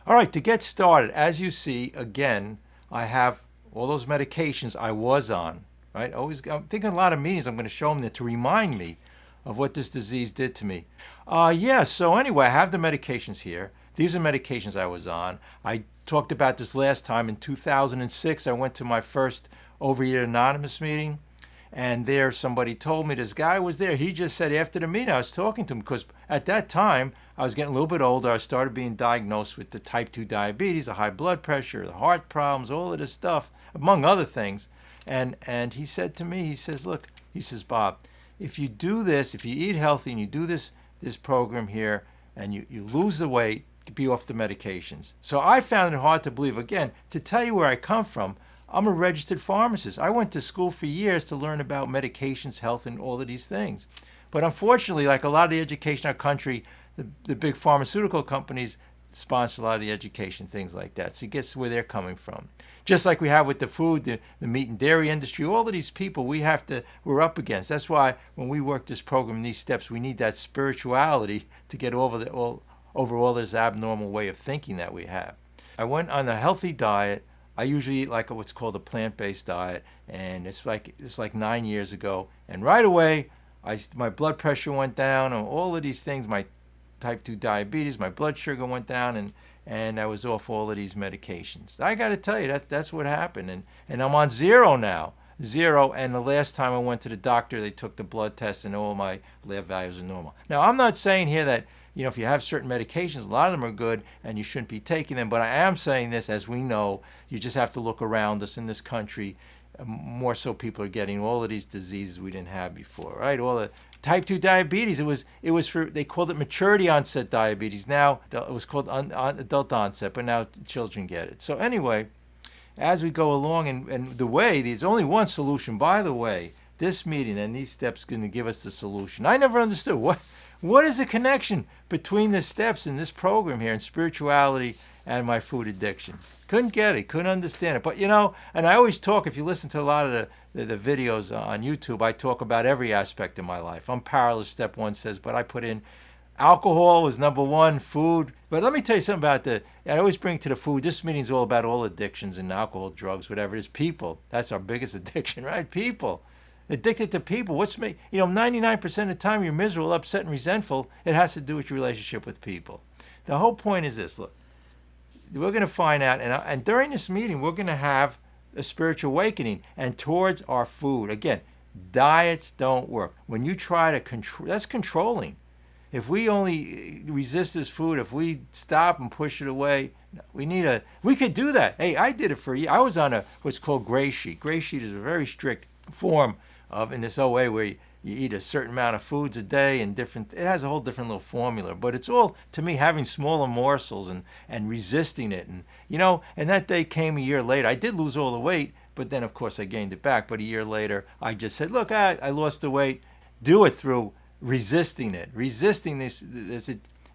All right, to get started, as you see, again, I have all those medications I was on, right? I'm thinking a lot of meetings, I'm going to show them that to remind me of what this disease did to me. So anyway, I have the medications here. These are medications I was on. I talked about this last time. In 2006, I went to my first Overeaters Anonymous meeting, and there somebody told me this guy was there. He just said after the meeting, I was talking to him because at that time, I was getting a little bit older. I started being diagnosed with the type 2 diabetes, the high blood pressure, the heart problems, all of this stuff, among other things. And he said to me, he says, look, he says, Bob, if you do this, if you eat healthy and you do this program here and you lose the weight, be off the medications. So I found it hard to believe. Again, to tell you where I come from, I'm a registered pharmacist. I went to school for years to learn about medications, health, and all of these things. But unfortunately, like a lot of the education in our country, the big pharmaceutical companies sponsor a lot of the education, things like that. So you guess where they're coming from. Just like we have with the food, the meat and dairy industry, all of these people we're up against. That's why when we work this program, these steps, we need that spirituality to get over all this abnormal way of thinking that we have. I went on a healthy diet. I usually eat like what's called a plant-based diet, and it's like 9 years ago. And right away, my blood pressure went down, and all of these things, my type 2 diabetes, my blood sugar went down, and I was off all of these medications. I got to tell you, that's what happened, and I'm on zero now. Zero, and the last time I went to the doctor, they took the blood test, and all my lab values are normal. Now, I'm not saying here that if you have certain medications, a lot of them are good and you shouldn't be taking them. But I am saying this, as we know, you just have to look around us in this country. More so people are getting all of these diseases we didn't have before, right? All the type 2 diabetes, it was for, they called it maturity onset diabetes. Now it was called adult onset, but now children get it. So anyway, as we go along, and there's only one solution, by the way. This meeting and these steps are going to give us the solution. I never understood what is the connection between the steps in this program here and spirituality and my food addiction. Couldn't get it, couldn't understand it. But and I always talk, if you listen to a lot of the videos on YouTube, I talk about every aspect of my life. Unparalleled, step one says, but I put in alcohol was number one, food. But let me tell you something about I always bring to the food. This meeting's all about all addictions and alcohol, drugs, whatever it is. People, that's our biggest addiction, right? People. Addicted to people. 99% of the time you're miserable, upset, and resentful. It has to do with your relationship with people. The whole point is this. Look, we're going to find out, and during this meeting, we're going to have a spiritual awakening and towards our food. Again, diets don't work. When you try to control, that's controlling. If we only resist this food, if we stop and push it away, we could do that. Hey, I did it for a year. I was on what's called gray sheet. Gray sheet is a very strict form in this OA where you eat a certain amount of foods a day and it has a whole different little formula. But it's all, to me, having smaller morsels and resisting it. And that day came a year later. I did lose all the weight, but then, of course, I gained it back. But a year later, I just said, look, I lost the weight. Do it through resisting it. Resisting this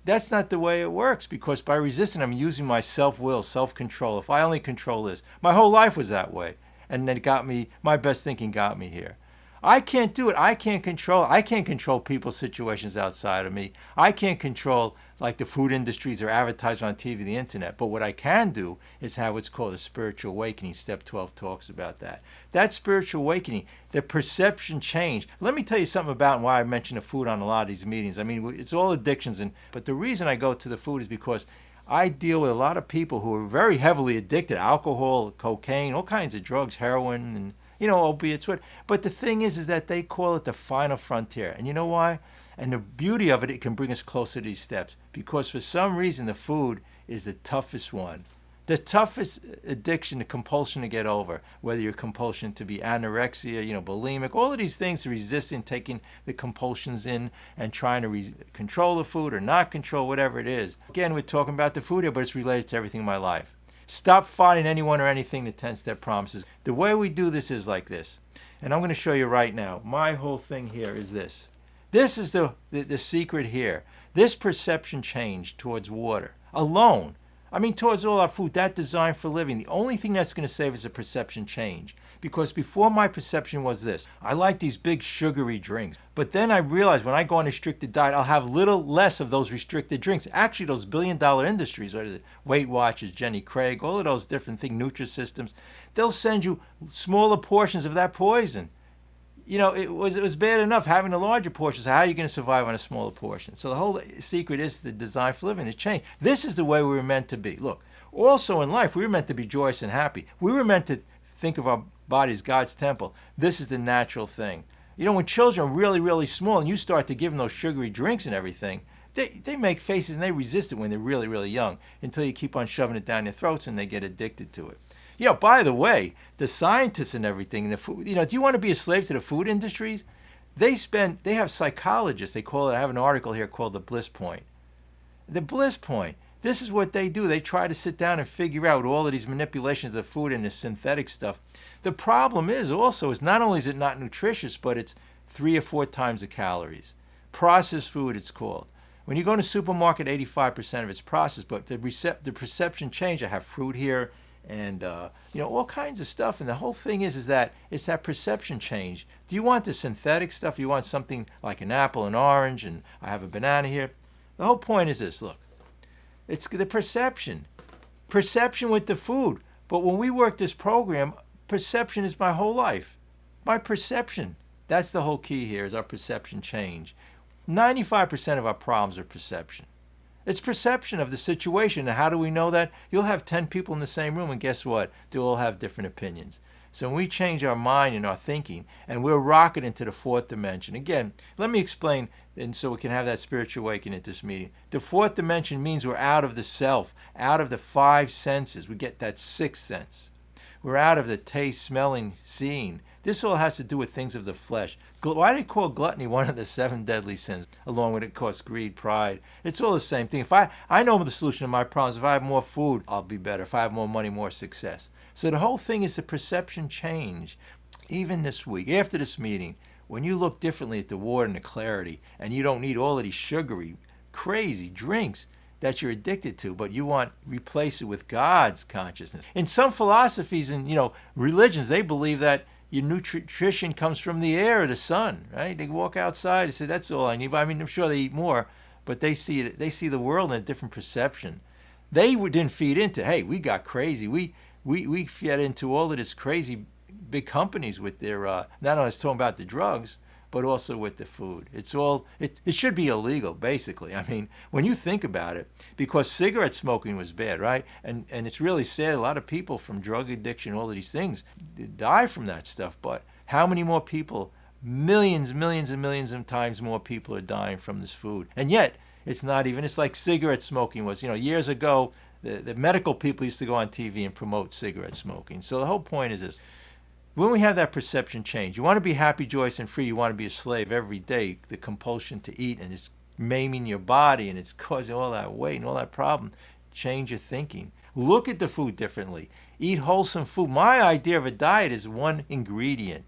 that's not the way it works, because by resisting, I'm using my self-will, self-control. If I only control this, my whole life was that way. And then my best thinking got me here. I can't do it. I can't control people's situations outside of me. I can't control like the food industries or advertisers on TV, the internet. But what I can do is have what's called a spiritual awakening. Step 12 talks about that. That spiritual awakening, the perception change. Let me tell you something about why I mention the food on a lot of these meetings. I mean, it's all addictions. But the reason I go to the food is because I deal with a lot of people who are very heavily addicted, alcohol, cocaine, all kinds of drugs, heroin, and opiates. But the thing is that they call it the final frontier. And you know why? And the beauty of it, it can bring us closer to these steps. Because for some reason, the food is the toughest one. The toughest addiction, the compulsion to get over. Whether your compulsion to be anorexia, bulimic, all of these things, resisting taking the compulsions in and trying to control the food or not control, whatever it is. Again, we're talking about the food here, but it's related to everything in my life. Stop fighting anyone or anything that 10-step promises. The way we do this is like this. And I'm going to show you right now. My whole thing here is this. This is the secret here. This perception change towards water alone. I mean, towards all our food, that designed for living. The only thing that's going to save is a perception change. Because before my perception was this, I like these big sugary drinks. But then I realized when I go on a restricted diet, I'll have little less of those restricted drinks. Actually, those billion-dollar industries, what is it, Weight Watchers, Jenny Craig, all of those different things, Nutrisystems, they'll send you smaller portions of that poison. You know, it was bad enough having the larger portions. How are you going to survive on a smaller portion? So the whole secret is the design for living. It's changed. This is the way we were meant to be. Look, also in life, we were meant to be joyous and happy. We were meant to think of our body as God's temple. This is the natural thing. You know, when children are really, really small and you start to give them those sugary drinks and everything, they make faces and they resist it when they're really, really young until you keep on shoving it down their throats and they get addicted to it. You know, by the way, the scientists and everything, the food, you know, do you want to be a slave to the food industries? They have psychologists, they call it, I have an article here called the bliss point. The bliss point, this is what they do. They try to sit down and figure out all of these manipulations of food and this synthetic stuff. The problem is not only is it not nutritious, but it's 3 or 4 times the calories. Processed food, it's called. When you go to a supermarket, 85% of it's processed, but the perception change. I have fruit here, and you know, all kinds of stuff. And the whole thing is that it's that perception change. Do you want the synthetic stuff? Do you want something like an apple, an orange, and I have a banana here? The whole point is this, look, it's the perception with the food. But when we work this program, perception is my whole life. My perception, that's the whole key here, is our perception change. 95% of our problems are perception. It's perception of the situation. And how do we know that? You'll have 10 people in the same room, and guess what? They'll all have different opinions. So when we change our mind and our thinking, and we're rocketed into the 4th dimension. Again, let me explain, and so we can have that spiritual awakening at this meeting. The 4th dimension means we're out of the self, out of the 5 senses. We get that 6th sense. We're out of the taste, smelling, seeing. This all has to do with things of the flesh. Why do they call gluttony one of the 7 deadly sins? Along with it, of course, greed, pride. It's all the same thing. If I know the solution to my problems. If I have more food, I'll be better. If I have more money, more success. So the whole thing is the perception change. Even this week, after this meeting, when you look differently at the water and the clarity, and you don't need all of these sugary, crazy drinks that you're addicted to, but you want to replace it with God's consciousness. In some philosophies and, you know, religions, they believe that your nutrition comes from the air or the sun, right? They walk outside and say, that's all I need. I mean, I'm sure they eat more, but they see it. They see the world in a different perception. They didn't feed into, hey, we got crazy. We fed into all of this crazy big companies with their, not only I was talking about the drugs, but also with the food. It should be illegal, basically. I mean, when you think about it, because cigarette smoking was bad, right? And it's really sad. A lot of people from drug addiction, all of these things, die from that stuff. But how many more people, millions and millions of times more people are dying from this food? And yet, it's not even, it's like cigarette smoking was, you know, years ago, the medical people used to go on TV and promote cigarette smoking. So the whole point is this. When we have that perception change, you want to be happy, joyous, and free. You want to be a slave every day. The compulsion to eat, and it's maiming your body, and it's causing all that weight and all that problem. Change your thinking. Look at the food differently. Eat wholesome food. My idea of a diet is one ingredient.